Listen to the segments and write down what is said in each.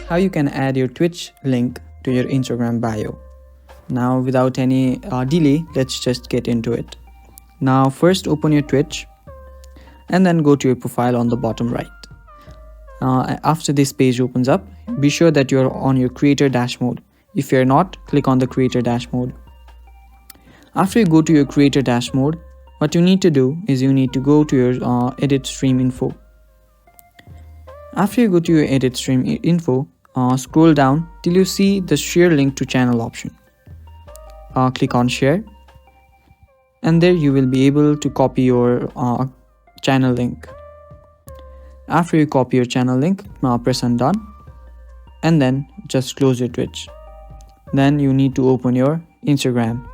how you can add your Twitch link to your Instagram bio. Now without any delay, let's just get into it. Now first open your Twitch and then go to your profile on the bottom right. After this page opens up, be sure that you're on your creator dash mode. If you're not, click on the creator dash mode. After you go to your creator dash mode, what you need to do is you need to go to your edit stream info. After you go to your edit stream info, scroll down till you see the share link to channel option. Click on share, and there you will be able to copy your channel link. After you copy your channel link, press on done, and then just close your Twitch. Then you need to open your Instagram.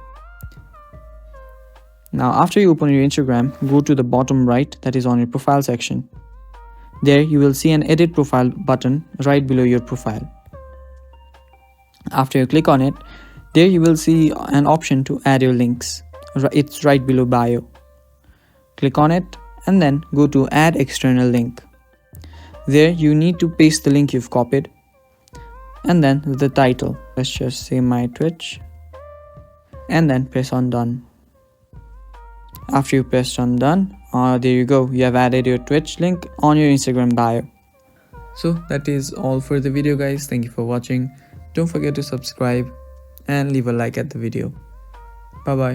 Now after you open your Instagram, go to the bottom right, that is on your profile section. There you will see an edit profile button right below your profile. After you click on it, there you will see an option to add your links. It's right below bio. Click on it and then go to add external link. There you need to paste the link you've copied and then the title. Let's just say my Twitch and then press on done. After you press on done, there you go, you have added your Twitch link on your Instagram bio. So that is all for the video guys. Thank you for watching. Don't forget to subscribe and leave a like at the video. Bye bye.